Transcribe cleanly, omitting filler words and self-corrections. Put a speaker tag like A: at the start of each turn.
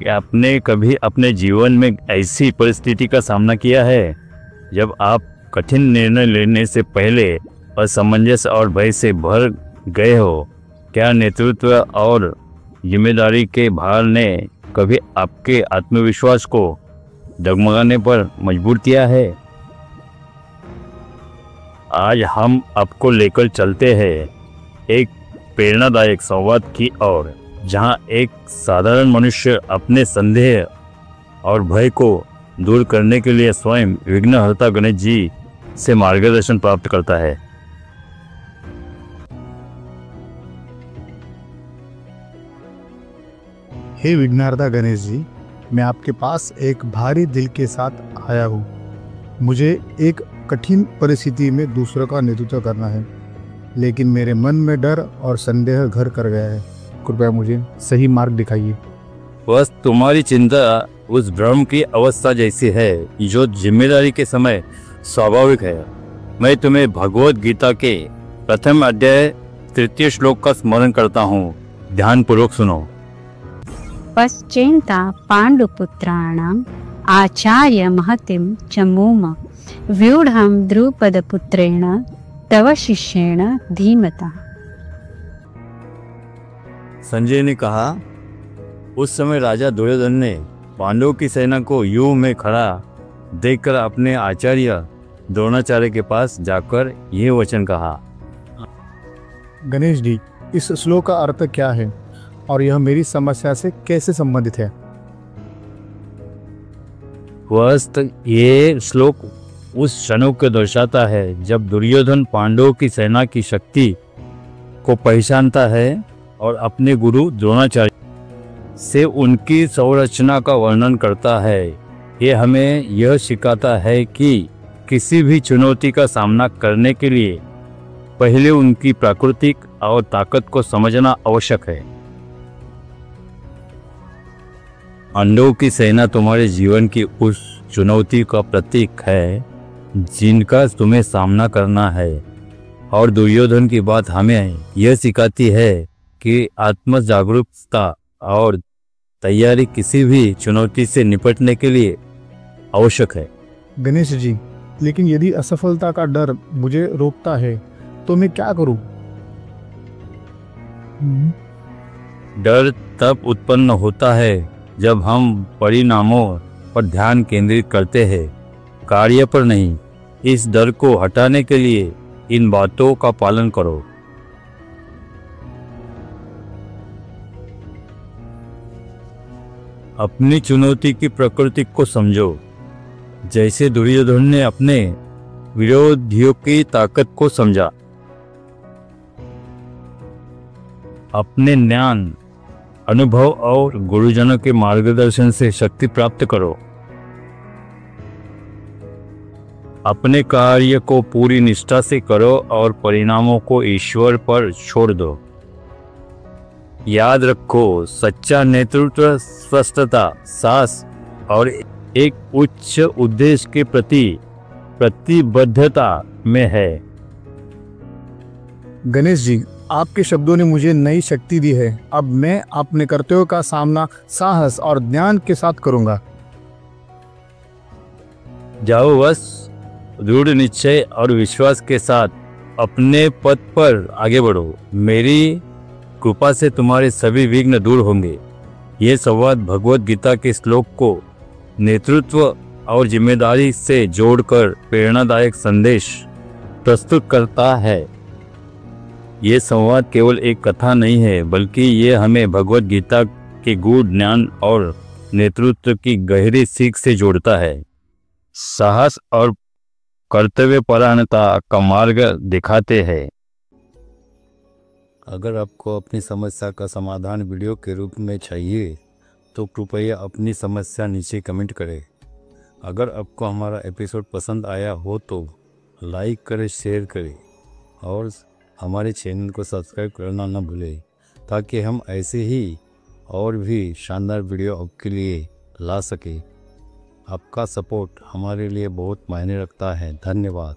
A: कि आपने कभी अपने जीवन में ऐसी परिस्थिति का सामना किया है जब आप कठिन निर्णय लेने से पहले असमंजस और भय से भर गए हो? क्या नेतृत्व और जिम्मेदारी के भार ने कभी आपके आत्मविश्वास को डगमगाने पर मजबूर किया है? आज हम आपको लेकर चलते हैं एक प्रेरणादायक संवाद की ओर, जहां एक साधारण मनुष्य अपने संदेह और भय को दूर करने के लिए स्वयं विघ्नहर्ता गणेश जी से मार्गदर्शन प्राप्त करता है।
B: हे विघ्नहर्ता गणेश जी, मैं आपके पास एक भारी दिल के साथ आया हूँ। मुझे एक कठिन परिस्थिति में दूसरों का नेतृत्व करना है, लेकिन मेरे मन में डर और संदेह घर कर गया है। कृपया मुझे सही मार्ग दिखाइए।
A: बस तुम्हारी चिंता उस भ्रम की अवस्था जैसी है जो जिम्मेदारी के समय स्वाभाविक है। मैं तुम्हें भगवत गीता के प्रथम अध्याय 3 श्लोक का स्मरण करता हूँ। ध्यानपूर्वक सुनो।
C: पश्चिन्ता पाण्डुपुत्राणाम् आचार्य महतिं च मूम व्यूढ़ं द्रुपदपुत्रेण तव शिष्येण धीमता।
A: संजय ने कहा, उस समय राजा दुर्योधन ने पांडवों की सेना को युद्ध में खड़ा देखकर अपने आचार्य द्रोणाचार्य के पास जाकर यह वचन कहा।
B: गणेश जी, इस श्लोक का अर्थ क्या है और यह मेरी समस्या से कैसे संबंधित है?
A: ये श्लोक उस क्षणों को दर्शाता है जब दुर्योधन पांडवों की सेना की शक्ति को पहचानता है और अपने गुरु द्रोणाचार्य से उनकी संरचना का वर्णन करता है। ये हमें यह सिखाता है कि किसी भी चुनौती का सामना करने के लिए पहले उनकी प्राकृतिक और ताकत को समझना आवश्यक है। पांडवों की सेना तुम्हारे जीवन की उस चुनौती का प्रतीक है जिनका तुम्हें सामना करना है, और दुर्योधन की बात हमें यह सिखाती है कि आत्म जागरूकता और तैयारी किसी भी चुनौती से निपटने के लिए आवश्यक है।
B: गणेश जी, लेकिन यदि असफलता का डर मुझे रोकता है तो मैं क्या करूं?
A: डर तब उत्पन्न होता है जब हम परिणामों पर ध्यान केंद्रित करते हैं, कार्य पर नहीं। इस डर को हटाने के लिए इन बातों का पालन करो। अपनी चुनौती की प्रकृति को समझो, जैसे दुर्योधन ने अपने विरोधियों की ताकत को समझा। अपने ज्ञान, अनुभव और गुरुजनों के मार्गदर्शन से शक्ति प्राप्त करो। अपने कार्य को पूरी निष्ठा से करो और परिणामों को ईश्वर पर छोड़ दो। याद रखो, सच्चा नेतृत्व स्पष्टता, साहस और एक उच्च उद्देश्य के प्रति प्रतिबद्धता में है।
B: गणेश जी, आपके शब्दों ने मुझे नई शक्ति दी है। अब मैं अपने कर्तव्यों का सामना साहस और ज्ञान के साथ करूंगा।
A: जाओ, बस दृढ़ निश्चय और विश्वास के साथ अपने पथ पर आगे बढ़ो। मेरी कृपा से तुम्हारे सभी विघ्न दूर होंगे। ये संवाद भगवत गीता के श्लोक को नेतृत्व और जिम्मेदारी से जोड़कर प्रेरणादायक संदेश प्रस्तुत करता है। ये संवाद केवल एक कथा नहीं है, बल्कि ये हमें भगवत गीता के गूढ़ ज्ञान और नेतृत्व की गहरी सीख से जोड़ता है। साहस और कर्तव्यपरायणता का मार्ग दिखाते हैं। अगर आपको अपनी समस्या का समाधान वीडियो के रूप में चाहिए तो कृपया अपनी समस्या नीचे कमेंट करें। अगर आपको हमारा एपिसोड पसंद आया हो तो लाइक करें, शेयर करें और हमारे चैनल को सब्सक्राइब करना न भूलें, ताकि हम ऐसे ही और भी शानदार वीडियो आपके लिए ला सके। आपका सपोर्ट हमारे लिए बहुत मायने रखता है। धन्यवाद।